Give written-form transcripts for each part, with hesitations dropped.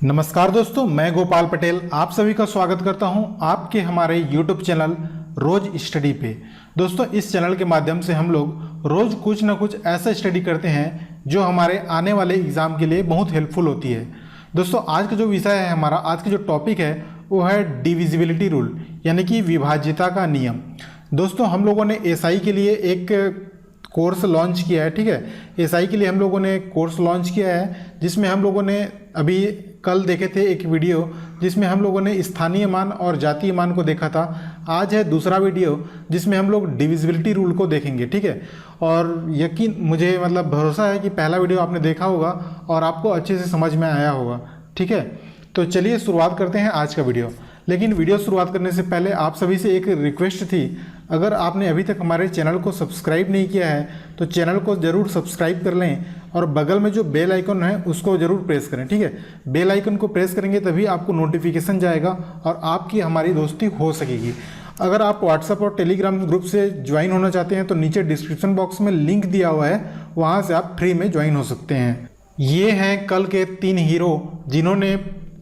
नमस्कार दोस्तों, मैं गोपाल पटेल आप सभी का स्वागत करता हूं आपके हमारे YouTube चैनल रोज स्टडी पे। दोस्तों, इस चैनल के माध्यम से हम लोग रोज कुछ ना कुछ ऐसा स्टडी करते हैं जो हमारे आने वाले एग्जाम के लिए बहुत हेल्पफुल होती है। दोस्तों, आज का जो विषय है हमारा, आज का जो टॉपिक है वो है डिविजिबिलिटी रूल, यानी कि विभाज्यता का नियम। दोस्तों, हम लोगों ने एसआई के लिए एक कोर्स लॉन्च किया है। ठीक है, एसआई के लिए हम लोगों ने कोर्स लॉन्च किया है, जिसमें हम लोगों ने अभी कल देखे थे एक वीडियो जिसमें हम लोगों ने स्थानीय मान और जातीय मान को देखा था। आज है दूसरा वीडियो जिसमें हम लोग डिविजिबिलिटी रूल को देखेंगे। ठीक है, और यकीन मुझे भरोसा है कि पहला वीडियो आपने देखा होगा और आपको अच्छे से समझ में आया होगा। ठीक है, तो चलिए शुरुआत करते हैं आज का वीडियो। लेकिन वीडियो शुरुआत करने से पहले आप सभी से एक रिक्वेस्ट थी, अगर आपने अभी तक हमारे चैनल को सब्सक्राइब नहीं किया है तो चैनल को ज़रूर सब्सक्राइब कर लें और बगल में जो बेल आइकन है उसको ज़रूर प्रेस करें। ठीक है, बेल आइकन को प्रेस करेंगे तभी आपको नोटिफिकेशन जाएगा और आपकी हमारी दोस्ती हो सकेगी। अगर आप व्हाट्सएप और टेलीग्राम ग्रुप से ज्वाइन होना चाहते हैं तो नीचे डिस्क्रिप्शन बॉक्स में लिंक दिया हुआ है, वहाँ से आप फ्री में ज्वाइन हो सकते हैं। ये हैं कल के 3 हीरो जिन्होंने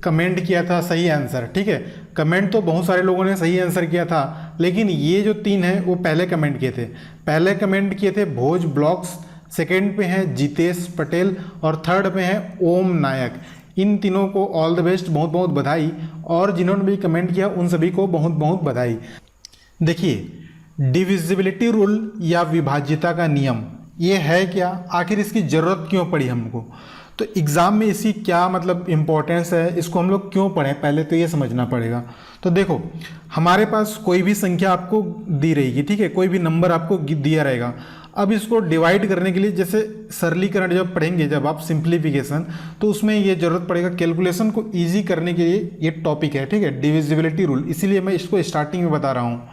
कमेंट किया था सही आंसर। ठीक है, कमेंट तो बहुत सारे लोगों ने सही आंसर किया था, लेकिन ये जो 3 हैं वो पहले कमेंट किए थे। पहले कमेंट किए थे भोज ब्लॉग्स, सेकंड पे हैं जितेश पटेल और थर्ड पे हैं ओम नायक। इन तीनों को ऑल द बेस्ट, बहुत बहुत बधाई, और जिन्होंने भी कमेंट किया उन सभी को बहुत बहुत बधाई। देखिए, डिविजिबिलिटी रूल या विभाज्यता का नियम ये है क्या, आखिर इसकी ज़रूरत क्यों पड़ी हमको, तो एग्ज़ाम में इसकी क्या इम्पोर्टेंस है, इसको हम लोग क्यों पढ़ें, पहले तो ये समझना पड़ेगा। तो देखो, हमारे पास कोई भी संख्या आपको दी रहेगी। ठीक है, कोई भी नंबर आपको दिया रहेगा। अब इसको डिवाइड करने के लिए, जैसे सरलीकरण जब पढ़ेंगे, जब आप सिंप्लीफिकेशन, तो उसमें ये ज़रूरत पड़ेगा। कैलकुलेशन को ईजी करने के लिए ये टॉपिक है। ठीक है, डिविजिबिलिटी रूल, इसीलिए मैं इसको स्टार्टिंग में बता रहा हूँ।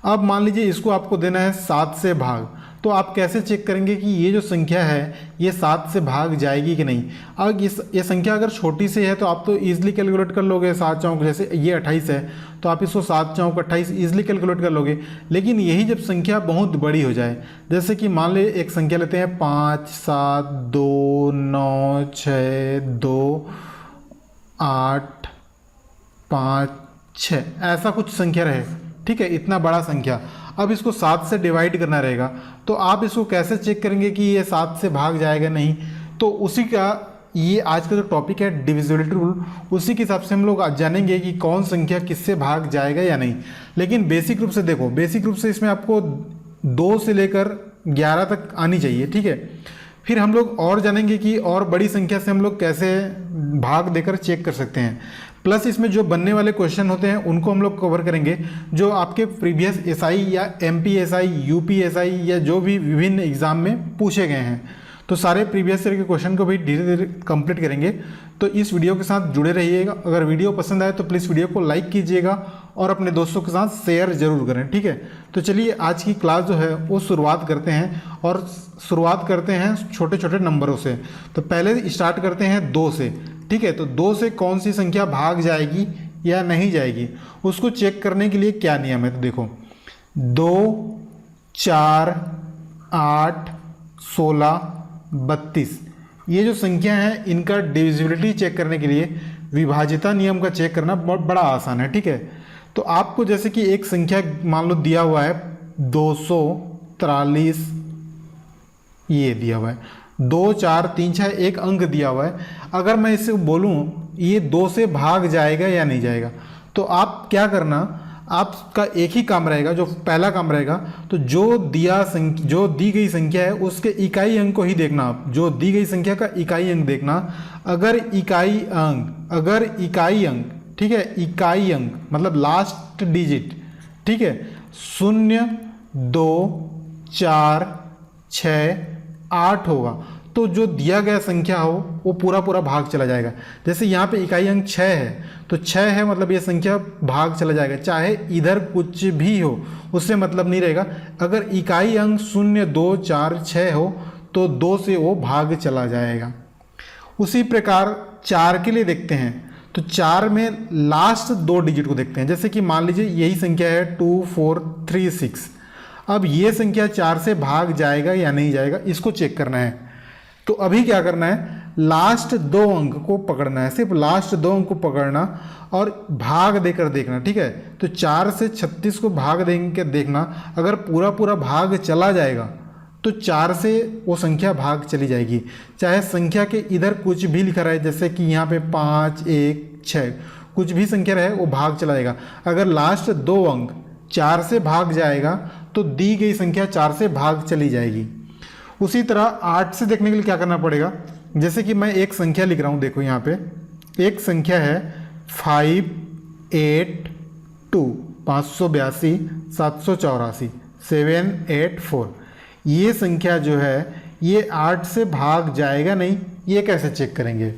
अब मान लीजिए इसको आपको देना है 7 से भाग, तो आप कैसे चेक करेंगे कि ये जो संख्या है ये 7 से भाग जाएगी कि नहीं। अब ये संख्या अगर छोटी सी है तो आप तो ईजिली कैलकुलेट कर लोगे। 7 चौक, जैसे ये 28 है तो आप इसको 7 चौक 28 ईजिली कैलकुलेट कर लोगे। लेकिन यही जब संख्या बहुत बड़ी हो जाए, जैसे कि मान ले एक संख्या लेते हैं 5, 7, 2, 9, 6, 2, 8, 5, 6, ऐसा कुछ संख्या रहे। ठीक है, इतना बड़ा संख्या, अब इसको 7 से डिवाइड करना रहेगा, तो आप इसको कैसे चेक करेंगे कि ये 7 से भाग जाएगा नहीं। तो उसी का ये आज का जो टॉपिक है डिविजिबिलिटी रूल, उसी के हिसाब से हम लोग आज जानेंगे कि कौन संख्या किससे भाग जाएगा या नहीं। लेकिन बेसिक रूप से देखो, बेसिक रूप से इसमें आपको 2 से लेकर 11 तक आनी चाहिए। ठीक है, फिर हम लोग और जानेंगे कि और बड़ी संख्या से हम लोग कैसे भाग देकर चेक कर सकते हैं। प्लस इसमें जो बनने वाले क्वेश्चन होते हैं उनको हम लोग कवर करेंगे, जो आपके प्रीवियस एसआई या एमपीएसआई, यूपीएसआई या जो भी विभिन्न एग्जाम में पूछे गए हैं, तो सारे प्रीवियस ईयर के क्वेश्चन को भी धीरे धीरे कंप्लीट करेंगे। तो इस वीडियो के साथ जुड़े रहिएगा। अगर वीडियो पसंद आए तो प्लीज़ वीडियो को लाइक कीजिएगा और अपने दोस्तों के साथ शेयर जरूर करें। ठीक है, तो चलिए आज की क्लास जो है वो शुरुआत करते हैं, और शुरुआत करते हैं छोटे छोटे नंबरों से। तो पहले स्टार्ट करते हैं 2 से। ठीक है, तो 2 से कौन सी संख्या भाग जाएगी या नहीं जाएगी, उसको चेक करने के लिए क्या नियम है। तो देखो, 2, 4, 8, 16, 32, ये जो संख्या है इनका डिविजिबिलिटी चेक करने के लिए विभाज्यता नियम का चेक करना बहुत बड़ा आसान है। ठीक है, तो आपको जैसे कि एक संख्या मान लो दिया हुआ है 243, ये दिया हुआ है 2, 4, 3, 6, एक अंक दिया हुआ है। अगर मैं इससे बोलूं ये 2 से भाग जाएगा या नहीं जाएगा, तो आप क्या करना, आपका एक ही काम रहेगा, जो पहला काम रहेगा, तो जो दी गई संख्या है उसके इकाई अंक को ही देखना। आप जो दी गई संख्या का इकाई अंक देखना। अगर इकाई अंक, ठीक है, इकाई अंक मतलब लास्ट डिजिट, ठीक है, 0, 2, 4, 6, 8 होगा, तो जो दिया गया संख्या हो वो पूरा पूरा भाग चला जाएगा। जैसे यहाँ पे इकाई अंक 6 है, तो 6 है मतलब ये संख्या भाग चला जाएगा, चाहे इधर कुछ भी हो उससे मतलब नहीं रहेगा। अगर इकाई अंक 0, 2, 4, 6 हो तो 2 से वो भाग चला जाएगा। उसी प्रकार 4 के लिए देखते हैं, तो 4 में लास्ट 2 डिजिट को देखते हैं। जैसे कि मान लीजिए यही संख्या है 2, 4, 3, 6। अब ये संख्या 4 से भाग जाएगा या नहीं जाएगा, इसको चेक करना है। तो अभी क्या करना है, लास्ट 2 अंक को पकड़ना है, सिर्फ लास्ट 2 अंक को पकड़ना और भाग देकर देखना, ठीक है। तो 4 से 36 को भाग देंगे देखना, अगर पूरा पूरा भाग चला जाएगा तो 4 से वो संख्या भाग चली जाएगी, चाहे संख्या के इधर कुछ भी लिखा रहे, जैसे कि यहाँ पे 5, 1, 6 कुछ भी संख्या रहे वो भाग चला जाएगा। अगर लास्ट 2 अंक 4 से भाग जाएगा तो दी गई संख्या 4 से भाग चली जाएगी। उसी तरह 8 से देखने के लिए क्या करना पड़ेगा, जैसे कि मैं एक संख्या लिख रहा हूँ, देखो यहाँ पे एक संख्या है 582 582 784 784। ये संख्या जो है ये 8 से भाग जाएगा नहीं, ये कैसे चेक करेंगे?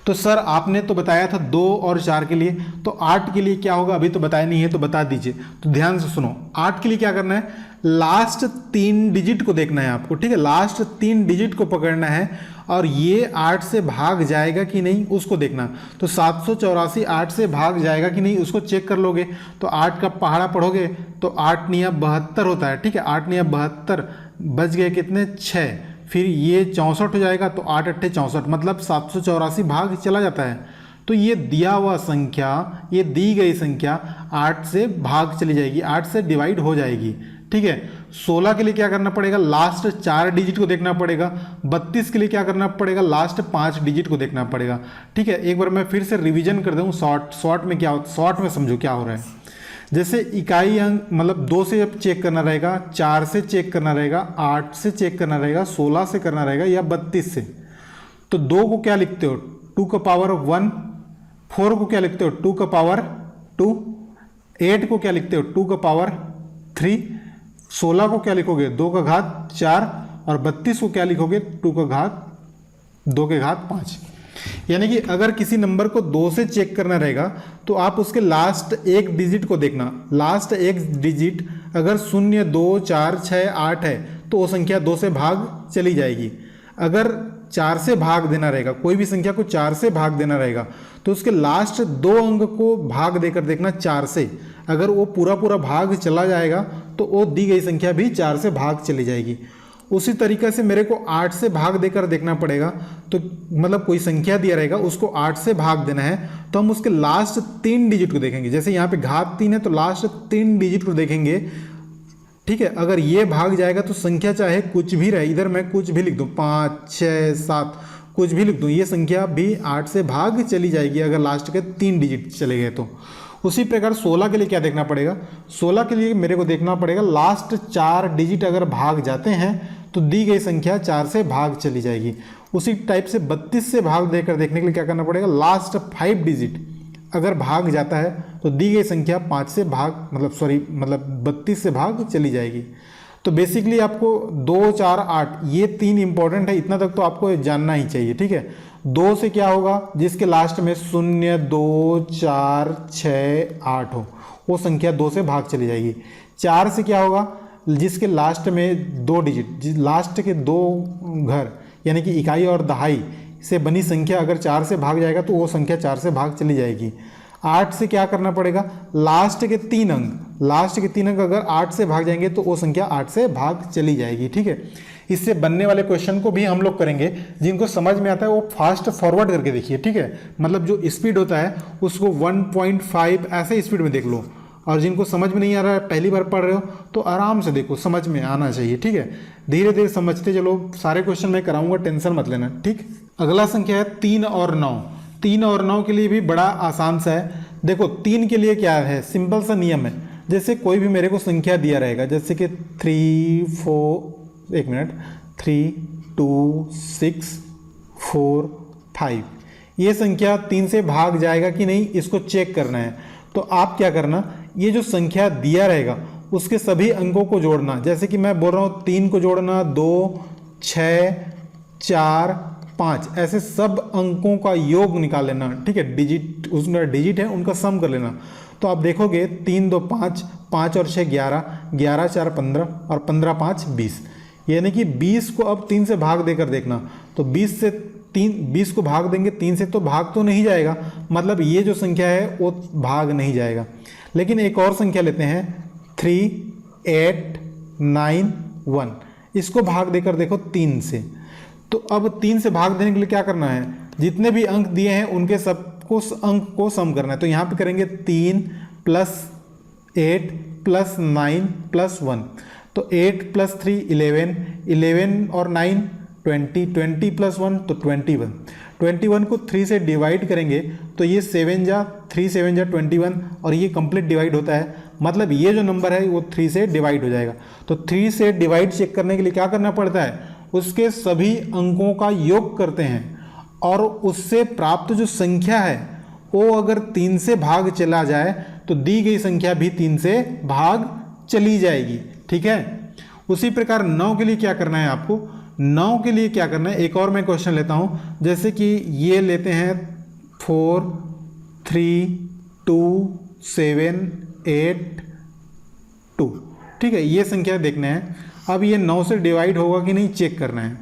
तो सर आपने तो बताया था 2 और 4 के लिए, तो 8 के लिए क्या होगा? अभी तो बताया नहीं है, तो बता दीजिए। तो ध्यान से सुनो, 8 के लिए क्या करना है, लास्ट 3 डिजिट को देखना है आपको, ठीक है। लास्ट 3 डिजिट को पकड़ना है और ये 8 से भाग जाएगा कि नहीं उसको देखना। तो 784 8 से भाग जाएगा कि नहीं उसको चेक कर लोगे। तो 8 का पहाड़ा पढ़ोगे तो 8 निया 72 होता है, ठीक है। 8 निया 72, बच गए कितने? 6, फिर ये 64 हो जाएगा, तो 8 अट्ठे 64, मतलब 784 भाग चला जाता है। तो ये दिया हुआ संख्या, ये दी गई संख्या 8 से भाग चली जाएगी, 8 से डिवाइड हो जाएगी, ठीक है। 16 के लिए क्या करना पड़ेगा, लास्ट 4 डिजिट को देखना पड़ेगा। 32 के लिए क्या करना पड़ेगा, लास्ट 5 डिजिट को देखना पड़ेगा, ठीक है। एक बार मैं फिर से रिवीजन कर दूँ, शॉर्ट में क्या होता है, शॉर्ट में समझो क्या हो रहा है। जैसे इकाई अंक मतलब 2 से अब चेक करना रहेगा, 4 से चेक करना रहेगा, 8 से चेक करना रहेगा, 16 से करना रहेगा या 32 से। तो 2 को क्या लिखते हो, 2 का पावर 1, 4 को क्या लिखते हो, 2 का पावर 2, 8 को क्या लिखते हो, 2 का पावर 3, 16 को क्या लिखोगे, 2 का घात 4, और 32 को क्या लिखोगे, 2 का घात 2 के घात 5। यानी कि अगर किसी नंबर को 2 से चेक करना रहेगा तो आप उसके लास्ट 1 डिजिट को देखना। लास्ट 1 डिजिट अगर 0, 2, 4, 6, 8 है तो वो संख्या 2 से भाग चली जाएगी। अगर 4 से भाग देना रहेगा, कोई भी संख्या को 4 से भाग देना रहेगा, तो उसके लास्ट 2 अंक को भाग देकर देखना 4 से। अगर वो पूरा पूरा भाग चला जाएगा तो वो दी गई संख्या भी 4 से भाग चली जाएगी। उसी तरीके से मेरे को 8 से भाग देकर देखना पड़ेगा। तो मतलब कोई संख्या दिया रहेगा, उसको 8 से भाग देना है, तो हम उसके लास्ट 3 डिजिट को देखेंगे। जैसे यहाँ पे घात 3 है तो लास्ट 3 डिजिट को देखेंगे, ठीक है। अगर ये भाग जाएगा तो संख्या चाहे कुछ भी रहे, इधर मैं कुछ भी लिख दूँ, 5, 6, 7 कुछ भी लिख दूँ, ये संख्या भी 8 से भाग चली जाएगी अगर लास्ट के 3 डिजिट चले गए तो। उसी प्रकार 16 के लिए क्या देखना पड़ेगा, 16 के लिए मेरे को देखना पड़ेगा लास्ट 4 डिजिट अगर भाग जाते हैं तो दी गई संख्या 4 से भाग चली जाएगी। उसी टाइप से 32 से भाग देकर देखने के लिए क्या करना पड़ेगा, लास्ट 5 डिजिट अगर भाग जाता है तो दी गई संख्या 5 से भाग मतलब 32 से भाग चली जाएगी। तो बेसिकली आपको 2, 4, 8 ये 3 इंपॉर्टेंट है, इतना तक तो आपको जानना ही चाहिए, ठीक है। 2 से क्या होगा, जिसके लास्ट में 0, 2, 4, 6, 8 हो, वो संख्या 2 से भाग चली जाएगी। 4 से क्या होगा, जिसके लास्ट में 2 डिजिट, लास्ट के 2 घर यानी कि इकाई और दहाई से बनी संख्या अगर 4 से भाग जाएगा तो वो संख्या 4 से भाग चली जाएगी। 8 से क्या करना पड़ेगा, लास्ट के 3 अंक अगर 8 से भाग जाएंगे तो वो संख्या 8 से भाग चली जाएगी, ठीक है। इससे बनने वाले क्वेश्चन को भी हम लोग करेंगे, जिनको समझ में आता है वो फास्ट फॉरवर्ड करके देखिए, ठीक है। मतलब जो स्पीड होता है उसको 1.5 ऐसे स्पीड में देख लो, और जिनको समझ में नहीं आ रहा है, पहली बार पढ़ रहे हो तो आराम से देखो, समझ में आना चाहिए, ठीक है। धीरे धीरे समझते चलो, सारे क्वेश्चन मैं कराऊंगा, टेंशन मत लेना, ठीक। अगला संख्या है 3 और 9। 3 और 9 के लिए भी बड़ा आसान सा है। देखो 3 के लिए क्या है, सिंपल सा नियम है। जैसे कोई भी मेरे को संख्या दिया रहेगा, जैसे कि 3, 2, 6, 4, 5, ये संख्या 3 से भाग जाएगा कि नहीं इसको चेक करना है। तो आप क्या करना, ये जो संख्या दिया रहेगा उसके सभी अंकों को जोड़ना। जैसे कि मैं बोल रहा हूँ 3 को जोड़ना, 2, 6, 4, 5, ऐसे सब अंकों का योग निकाल लेना, ठीक है। डिजिट उसमें डिजिट है उनका सम कर लेना। तो आप देखोगे 3, 2, 5, 5 और 6 11, 11, 4, 15 और 15, 5, 20। यानी कि 20 को अब 3 से भाग देकर देखना। तो 20 को भाग देंगे 3 से तो भाग तो नहीं जाएगा, मतलब ये जो संख्या है वो भाग नहीं जाएगा। लेकिन एक और संख्या लेते हैं 3, 8, 9, 1, इसको भाग देकर देखो 3 से। तो अब 3 से भाग देने के लिए क्या करना है, जितने भी अंक दिए हैं उनके सबको अंक को सम करना है। तो यहाँ पे करेंगे 3 + 8 + 9 + 1, तो 8 + 3 11, 11 और 9 20, 20 + 1 तो 21, 21 को 3 से डिवाइड करेंगे तो ये 7 जा 3 7 जा 21 और ये कंप्लीट डिवाइड होता है, मतलब ये जो नंबर है वो 3 से डिवाइड हो जाएगा। तो 3 से डिवाइड चेक करने के लिए क्या करना पड़ता है, उसके सभी अंकों का योग करते हैं और उससे प्राप्त जो संख्या है वो अगर 3 से भाग चला जाए तो दी गई संख्या भी 3 से भाग चली जाएगी। ठीक है, उसी प्रकार 9 के लिए क्या करना है आपको, 9 के लिए क्या करना है, एक और मैं क्वेश्चन लेता हूं, जैसे कि ये लेते हैं 4 3 2 7 8 2, ठीक है, ये संख्या देखना है। अब ये 9 से डिवाइड होगा कि नहीं चेक करना है।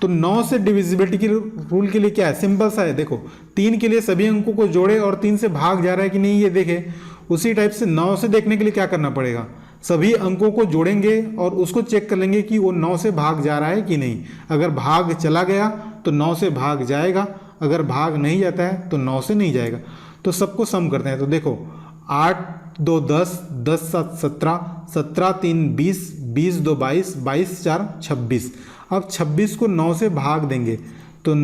तो 9 से डिविजिबिलिटी के रूल के लिए क्या है, सिंपल सा है, देखो 3 के लिए सभी अंकों को जोड़े और 3 से भाग जा रहा है कि नहीं ये देखे। उसी टाइप से 9 से देखने के लिए क्या करना पड़ेगा, सभी अंकों को जोड़ेंगे और उसको चेक कर लेंगे कि वो 9 से भाग जा रहा है कि नहीं। अगर भाग चला गया तो 9 से भाग जाएगा, अगर भाग नहीं जाता है तो 9 से नहीं जाएगा। तो सबको सम करते हैं। तो देखो 8 2 10, 10 7 17, 17 3 20, 20 2 22, 22 4 26। अब 26 को 9 से भाग देंगे तो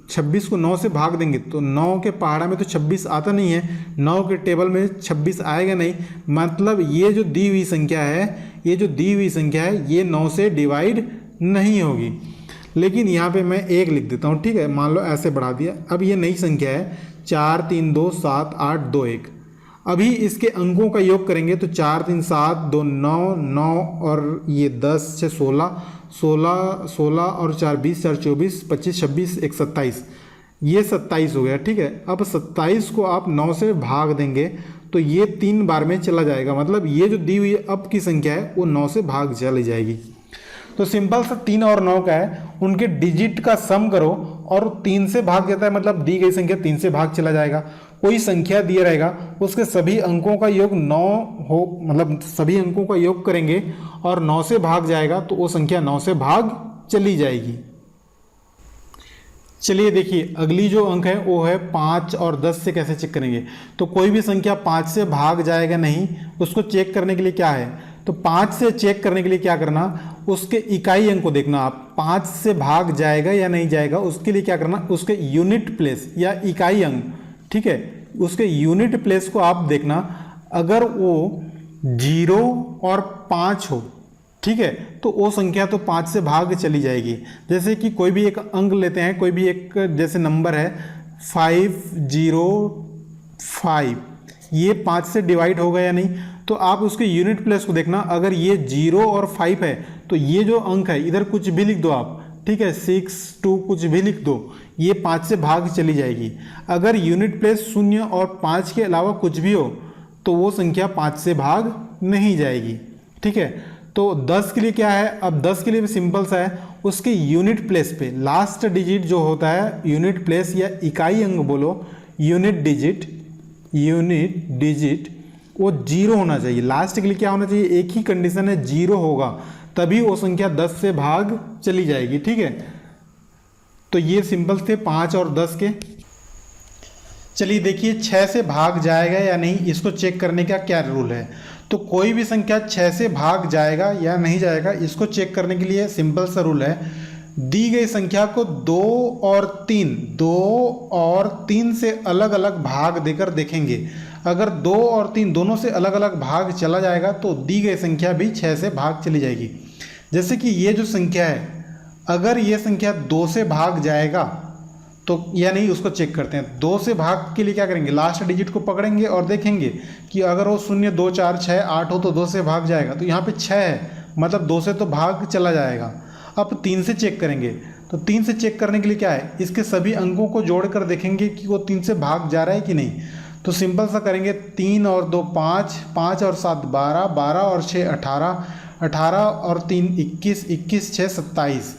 26 को 9 से भाग देंगे तो 9 के पहाड़ा में तो 26 आता नहीं है, 9 के टेबल में 26 आएगा नहीं, मतलब ये जो दी हुई संख्या है, ये जो दी हुई संख्या है ये 9 से डिवाइड नहीं होगी। लेकिन यहाँ पे मैं 1 लिख देता हूँ, ठीक है, मान लो ऐसे बढ़ा दिया। अब ये नई संख्या है 4 3 2 7 8 2 1। अभी इसके अंकों का योग करेंगे तो 4 3 7 2 9 9 और ये 10 6 16 16 16 और 4 20 4 24 25 26 1 27, ये 27 हो गया। ठीक है, अब 27 को आप 9 से भाग देंगे तो ये 3 बार में चला जाएगा, मतलब ये जो दी हुई अब की संख्या है वो 9 से भाग चली जाएगी। तो सिंपल सा 3 और 9 का है, उनके डिजिट का सम करो और 3 से भाग जाता है, मतलब दी गई संख्या 3 से भाग चला जाएगा। कोई संख्या दिया रहेगा उसके सभी अंकों का योग 9 हो, मतलब सभी अंकों का योग करेंगे और 9 से भाग जाएगा तो वो संख्या 9 से भाग चली जाएगी। चलिए देखिए अगली जो अंक है वो है 5 और 10 से कैसे चेक करेंगे। तो कोई भी संख्या 5 से भाग जाएगा नहीं, उसको चेक करने के लिए क्या है, तो 5 से चेक करने के लिए क्या करना, उसके इकाई अंक को देखना आप, 5 से भाग जाएगा या नहीं जाएगा, उसके लिए क्या करना, उसके यूनिट प्लेस या इकाई अंक, ठीक है, उसके यूनिट प्लेस को आप देखना। अगर वो 0 और 5 हो, ठीक है, तो वो संख्या तो 5 से भाग चली जाएगी। जैसे कि कोई भी एक अंक लेते हैं, कोई भी एक जैसे नंबर है 505, ये 5 से डिवाइड होगा या नहीं, तो आप उसके यूनिट प्लेस को देखना। अगर ये 0 और 5 है तो ये जो अंक है इधर कुछ भी लिख दो आप, ठीक है, 6 2 कुछ भी लिख दो, ये 5 से भाग चली जाएगी। अगर यूनिट प्लेस 0 और 5 के अलावा कुछ भी हो तो वो संख्या 5 से भाग नहीं जाएगी। ठीक है, तो 10 के लिए क्या है, अब 10 के लिए भी सिंपल सा है, उसके यूनिट प्लेस पे लास्ट डिजिट जो होता है, यूनिट प्लेस या इकाई अंक बोलो, यूनिट डिजिट वो 0 होना चाहिए। लास्ट के लिए क्या होना चाहिए, एक ही कंडीशन है, 0 होगा तभी वो संख्या 10 से भाग चली जाएगी। ठीक है, तो ये सिंपल थे 5 और 10 के। चलिए देखिए 6 से भाग जाएगा या नहीं, इसको चेक करने का क्या रूल है। तो कोई भी संख्या 6 से भाग जाएगा या नहीं जाएगा, इसको चेक करने के लिए सिंपल सा रूल है, दी गई संख्या को 2 और 3 से अलग अलग भाग देकर देखेंगे। अगर 2 और 3 दोनों से अलग अलग भाग चला जाएगा तो दी गई संख्या भी 6 से भाग चली जाएगी। जैसे कि ये जो संख्या है, अगर ये संख्या 2 से भाग जाएगा तो या नहीं, उसको चेक करते हैं। 2 से भाग के लिए क्या करेंगे, लास्ट डिजिट को पकड़ेंगे और देखेंगे कि अगर वो 0 2 4 6 8 हो तो 2 से भाग जाएगा, तो यहाँ पे 6 है, मतलब 2 से तो भाग चला जाएगा। अब 3 से चेक करेंगे, तो 3 से चेक करने के लिए क्या है, इसके सभी अंकों को जोड़कर देखेंगे कि वो 3 से भाग जा रहा है कि नहीं। तो सिंपल सा करेंगे, 3 और 2 5, 5 और 7 12, 12 और 6 18, 18 और 3 21, 21 6 27।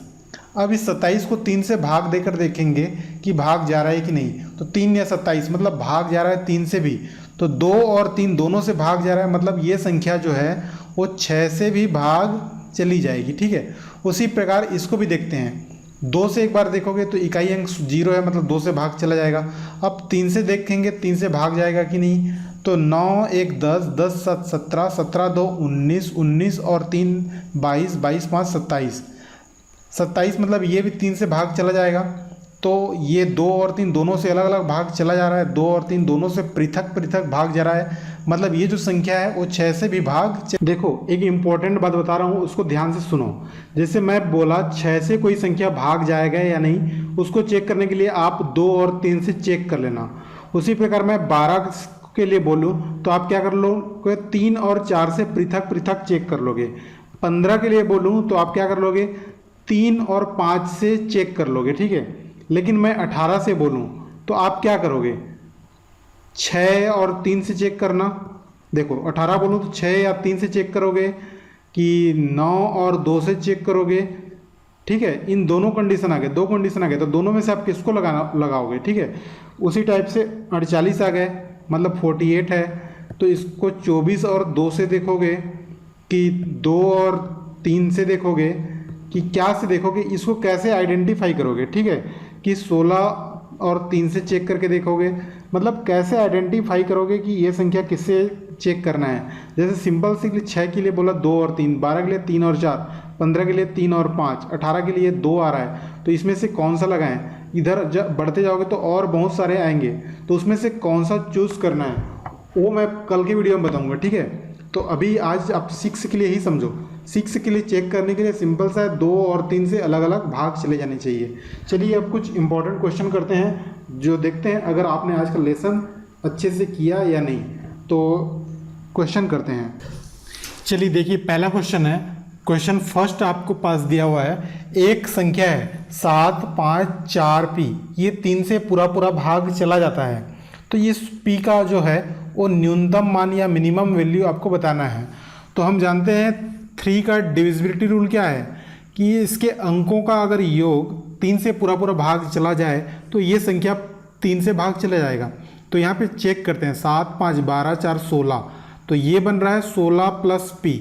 अब इस 27 को 3 से भाग देकर देखेंगे कि भाग जा रहा है कि नहीं। तो 3 या 27 मतलब भाग जा रहा है 3 से भी, तो 2 और 3 दोनों से भाग जा रहा है, मतलब ये संख्या जो है वो 6 से भी भाग चली जाएगी। ठीक है, उसी प्रकार इसको भी देखते हैं, 2 से एक बार देखोगे तो इकाई अंक 0 है, मतलब 2 से भाग चला जाएगा। अब 3 से देखेंगे, 3 से भाग जाएगा कि नहीं, तो 9 1 10, 10 7 17, 17 2 19, 19 और 3 22, 22 5 27, 27 मतलब ये भी 3 से भाग चला जाएगा। तो ये 2 और 3 दोनों से अलग अलग भाग चला जा रहा है, 2 और 3 दोनों से पृथक पृथक भाग जा रहा है, मतलब ये जो संख्या है वो 6 से भी भाग। देखो एक इम्पॉर्टेंट बात बता रहा हूँ, उसको ध्यान से सुनो। जैसे मैं बोला 6 से कोई संख्या भाग जाएगा या नहीं, उसको चेक करने के लिए आप 2 और 3 से चेक कर लेना। उसी प्रकार मैं 12 के लिए बोलूँ तो आप क्या कर लो, 3 और 4 से पृथक पृथक चेक कर लोगे। 15 के लिए बोलूँ तो आप क्या कर लोगे, 3 और 5 से चेक कर लोगे, ठीक है। लेकिन मैं 18 से बोलूँ तो आप क्या करोगे, 6 और 3 से चेक करना। देखो 18 बोलूँ तो 6 या 3 से चेक करोगे कि 9 और 2 से चेक करोगे, ठीक है। इन दोनों कंडीशन आ गए, 2 कंडीशन आ गए, तो दोनों में से आप किसको लगाओगे, ठीक है। उसी टाइप से 48 आ गए, मतलब 48 है, तो इसको 24 और 2 से देखोगे कि 2 और 3 से देखोगे कि क्या से देखोगे, इसको कैसे आइडेंटिफाई करोगे, ठीक है, कि 16 और 3 से चेक करके देखोगे, मतलब कैसे आइडेंटिफाई करोगे कि ये संख्या किससे चेक करना है। जैसे सिंपल सी 6 के लिए बोला 2 और 3, 12 के लिए 3 और 4, 15 के लिए 3 और 5, 18 के लिए 2 आ रहा है, तो इसमें से कौन सा लगाएं। इधर बढ़ते जाओगे तो और बहुत सारे आएंगे, तो उसमें से कौन सा चूज़ करना है वो मैं कल की वीडियो में बताऊँगा, ठीक है। तो अभी आज आप 6 के लिए ही समझो। 6 के लिए चेक करने के लिए सिंपल सा है, 2 और 3 से अलग अलग भाग चले जाने चाहिए। चलिए अब कुछ इंपॉर्टेंट क्वेश्चन करते हैं, जो देखते हैं अगर आपने आज का लेसन अच्छे से किया या नहीं। तो क्वेश्चन करते हैं। चलिए देखिए पहला क्वेश्चन है, क्वेश्चन फर्स्ट आपको पास दिया हुआ है। एक संख्या है 7 5 4 पी, ये 3 से पूरा पूरा भाग चला जाता है, तो ये पी का जो है वो न्यूनतम मान या मिनिमम वैल्यू आपको बताना है। तो हम जानते हैं 3 का डिविजिबिलिटी रूल क्या है, कि इसके अंकों का अगर योग 3 से पूरा पूरा भाग चला जाए तो ये संख्या 3 से भाग चला जाएगा। तो यहाँ पे चेक करते हैं, 7 5 12 4 16, तो ये बन रहा है 16 प्लस पी,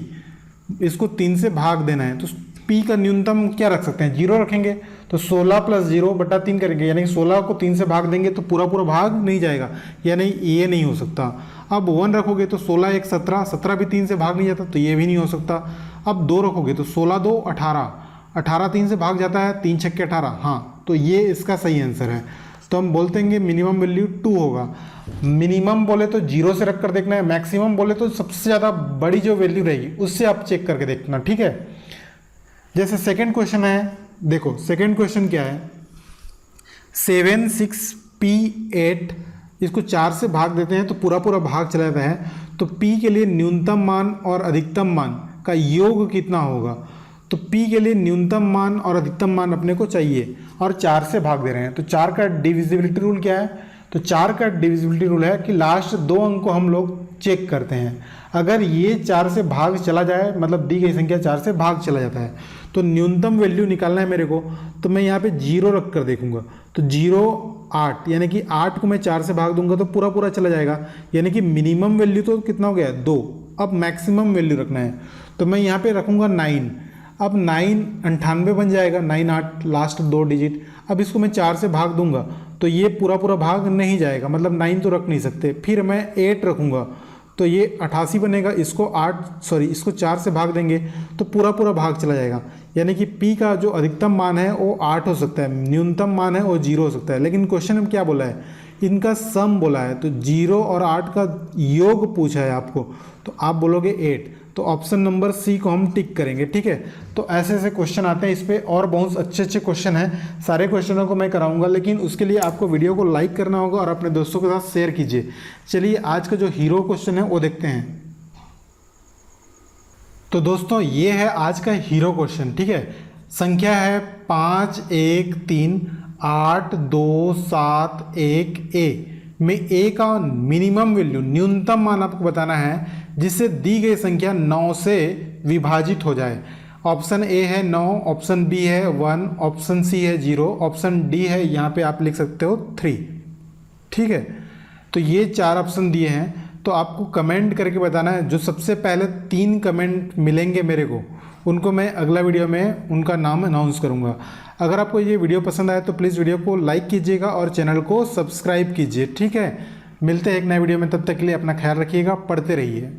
इसको 3 से भाग देना है, तो पी का न्यूनतम क्या रख सकते हैं, 0 रखेंगे। तो 16 प्लस 0 बटा 3 करेंगे, यानी 16 को 3 से भाग देंगे तो पूरा पूरा भाग नहीं जाएगा, यानी ये नहीं हो सकता। अब 1 रखोगे तो 16 1 17, 17 भी 3 से भाग नहीं जाता, तो ये भी नहीं हो सकता। अब 2 रखोगे तो 16 2 18, 18 3 से भाग जाता है, 3 6 18, हाँ, तो ये इसका सही आंसर है। तो हम बोलते हैं मिनिमम वैल्यू 2 होगा। मिनिमम बोले तो 0 से रख कर देखना है, मैक्सिमम बोले तो सबसे ज़्यादा बड़ी जो वैल्यू रहेगी उससे आप चेक करके देखना, ठीक है। जैसे सेकंड क्वेश्चन है, देखो सेकंड क्वेश्चन क्या है, 7 6 P 8, इसको 4 से भाग देते हैं तो पूरा पूरा भाग चला जाता है। तो P के लिए न्यूनतम मान और अधिकतम मान का योग कितना होगा। तो P के लिए न्यूनतम मान और अधिकतम मान अपने को चाहिए और 4 से भाग दे रहे हैं। तो 4 का डिविजिबिलिटी रूल क्या है, तो 4 का डिविजिबिलिटी रूल है कि लास्ट 2 अंक को हम लोग चेक करते हैं, अगर ये 4 से भाग चला जाए, मतलब दी गई संख्या 4 से भाग चला जाता है, तो न्यूनतम वैल्यू निकालना है मेरे को। तो मैं यहाँ पे 0 रख कर देखूंगा, तो 0 8, यानी कि 8 को मैं 4 से भाग दूंगा तो पूरा पूरा चला जाएगा, यानी कि मिनिमम वैल्यू तो कितना हो गया 2। अब मैक्सिमम वैल्यू रखना है, तो मैं यहाँ पे रखूँगा 9। अब 9 98 बन जाएगा, 9 8 लास्ट 2 डिजिट। अब इसको मैं 4 से भाग दूंगा तो ये पूरा पूरा भाग नहीं जाएगा, मतलब 9 तो रख नहीं सकते। फिर मैं 8 रखूँगा तो ये 88 बनेगा, इसको 4 से भाग देंगे तो पूरा पूरा भाग चला जाएगा, यानी कि P का जो अधिकतम मान है वो 8 हो सकता है, न्यूनतम मान है वो 0 हो सकता है। लेकिन क्वेश्चन में क्या बोला है, इनका सम बोला है, तो 0 और 8 का योग पूछा है आपको, तो आप बोलोगे 8। तो ऑप्शन नंबर सी को हम टिक करेंगे, ठीक है। तो ऐसे ऐसे क्वेश्चन आते हैं इस पर, और बहुत अच्छे अच्छे क्वेश्चन हैं, सारे क्वेश्चनों को मैं कराऊंगा, लेकिन उसके लिए आपको वीडियो को लाइक करना होगा और अपने दोस्तों के साथ शेयर कीजिए। चलिए आज का जो हीरो क्वेश्चन है वो देखते हैं। तो दोस्तों ये है आज का हीरो क्वेश्चन, ठीक है। संख्या है 5 1 3 8 2 7 1 A में A का मिनिमम वैल्यू न्यूनतम मान आपको बताना है, जिससे दी गई संख्या 9 से विभाजित हो जाए। ऑप्शन ए है 9, ऑप्शन बी है 1, ऑप्शन सी है 0, ऑप्शन डी है, यहाँ पे आप लिख सकते हो 3, ठीक है। तो ये 4 ऑप्शन दिए हैं, तो आपको कमेंट करके बताना है। जो सबसे पहले 3 कमेंट मिलेंगे मेरे को, उनको मैं अगला वीडियो में उनका नाम अनाउंस करूँगा। अगर आपको ये वीडियो पसंद आए तो प्लीज़ वीडियो को लाइक कीजिएगा और चैनल को सब्सक्राइब कीजिए। ठीक है, मिलते हैं एक नए वीडियो में, तब तक के लिए अपना ख्याल रखिएगा, पढ़ते रहिए।